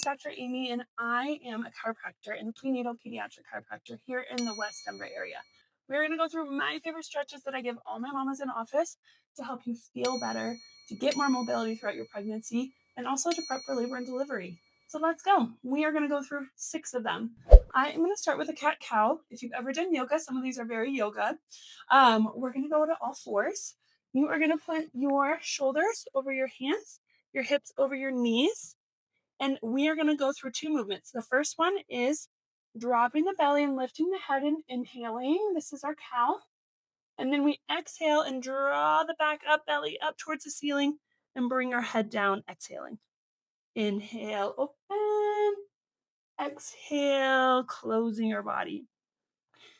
Dr. Amy, and I am a chiropractor and prenatal pediatric chiropractor here in the West Denver area. We're going to go through my favorite stretches that I give all my mamas in office to help you feel better, to get more mobility throughout your pregnancy, and also to prep for labor and delivery. So let's go. We are going to go through 6 of them. I am going to start with a cat-cow. If you've ever done yoga, some of these are very yoga. We're going to go to all fours. You are going to put your shoulders over your hands, your hips over your knees, and we are going to go through 2 movements. The first one is dropping the belly and lifting the head and inhaling. This is our cow. And then we exhale and draw the back up, belly up towards the ceiling, and bring our head down, exhaling. Inhale, open. Exhale, closing your body.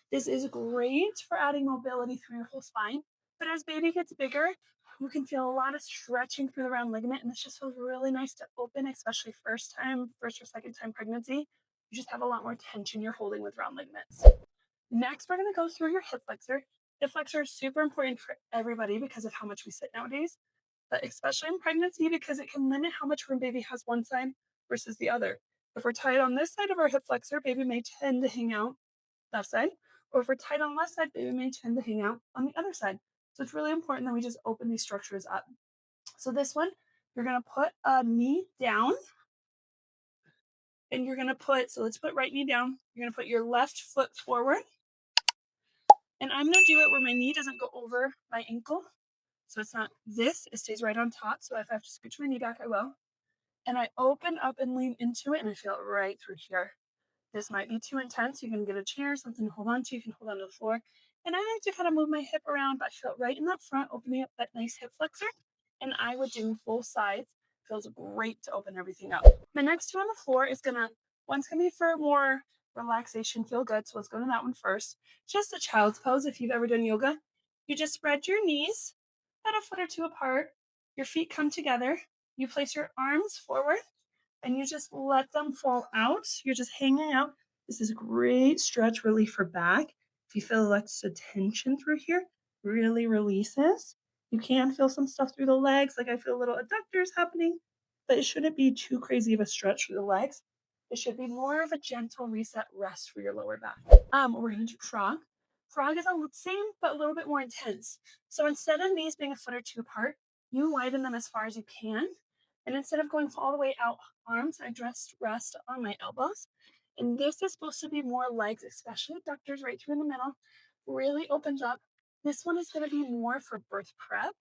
This is great for adding mobility through your whole spine. But as baby gets bigger, you can feel a lot of stretching through the round ligament, and this just feels really nice to open, especially first or second time pregnancy. You just have a lot more tension you're holding with round ligaments. Next, we're going to go through your hip flexor. Hip flexor is super important for everybody because of how much we sit nowadays, but especially in pregnancy because it can limit how much room baby has one side versus the other. If we're tight on this side of our hip flexor, baby may tend to hang out left side, or if we're tight on the left side, baby may tend to hang out on the other side. So it's really important that we just open these structures up. So this one, you're going to put a knee down, and you're going to put, so let's put right knee down. You're going to put your left foot forward, and I'm going to do it where my knee doesn't go over my ankle. So it's not this, it stays right on top. So if I have to scooch my knee back, I will. And I open up and lean into it, and I feel it right through here. This might be too intense. You can get a chair, something to hold on to. You can hold on to the floor. And I like to kind of move my hip around, but I feel it right in that front, opening up that nice hip flexor. And I would do both sides. Feels great to open everything up. My next 2 on the floor is one's gonna be for more relaxation, feel good. So let's go to that one first. Just a child's pose. If you've ever done yoga, you just spread your knees about a foot or 2 apart. Your feet come together. You place your arms forward and you just let them fall out. You're just hanging out. This is a great stretch relief for back. If you feel lots of tension through here, really releases. You can feel some stuff through the legs, like I feel little adductors happening, but it shouldn't be too crazy of a stretch through the legs. It should be more of a gentle reset rest for your lower back. We're going to do frog. Frog is the same, but a little bit more intense. So instead of knees being a foot or 2 apart, you widen them as far as you can. And instead of going all the way out arms, I just rest on my elbows. And this is supposed to be more legs, especially abductors right through in the middle. Really opens up. This one is going to be more for birth prep.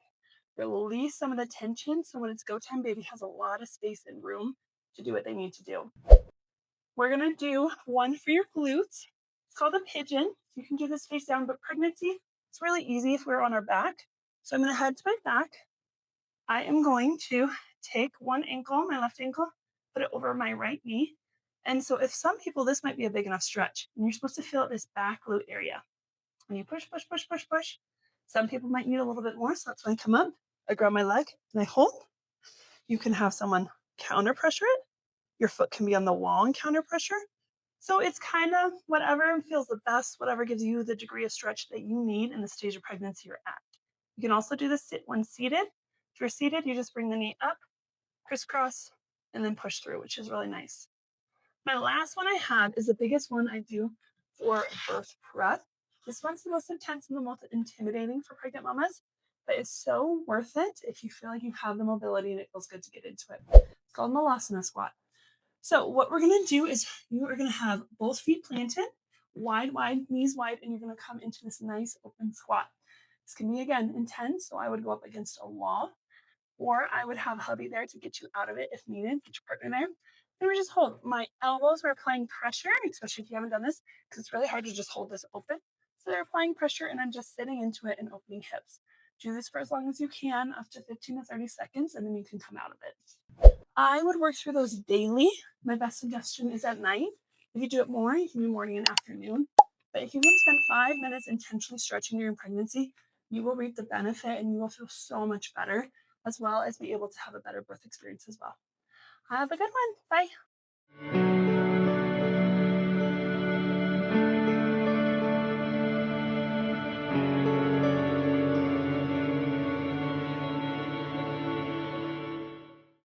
Release some of the tension. So when it's go time, baby has a lot of space and room to do what they need to do. We're going to do one for your glutes. It's called a pigeon. You can do this face down, but pregnancy, it's really easy if we're on our back. So I'm going to head to my back. I am going to take one ankle, my left ankle, put it over my right knee. And so if some people, this might be a big enough stretch, and you're supposed to feel this back glute area. And you push, push, push, push, push. Some people might need a little bit more. So that's when I come up, I grab my leg and I hold. You can have someone counter pressure it. Your foot can be on the wall and counter pressure. So it's kind of whatever feels the best, whatever gives you the degree of stretch that you need in the stage of pregnancy you're at. You can also do this when seated. If you're seated, you just bring the knee up, crisscross, and then push through, which is really nice. My last one I have is the biggest one I do for birth prep. This one's the most intense and the most intimidating for pregnant mamas, but it's so worth it if you feel like you have the mobility and it feels good to get into it. It's called Malasana squat. So what we're going to do is you are going to have both feet planted, wide, knees wide, and you're going to come into this nice open squat. This can be, again, intense, so I would go up against a wall, or I would have hubby there to get you out of it if needed, get your partner there. And we just hold. My elbows are applying pressure, especially if you haven't done this, because it's really hard to just hold this open. So they're applying pressure, and I'm just sitting into it and opening hips. Do this for as long as you can, up to 15 to 30 seconds, and then you can come out of it. I would work through those daily. My best suggestion is at night. If you do it more, you can do morning and afternoon. But if you can spend 5 minutes intentionally stretching during pregnancy, you will reap the benefit and you will feel so much better, as well as be able to have a better birth experience as well. Have a good one. Bye.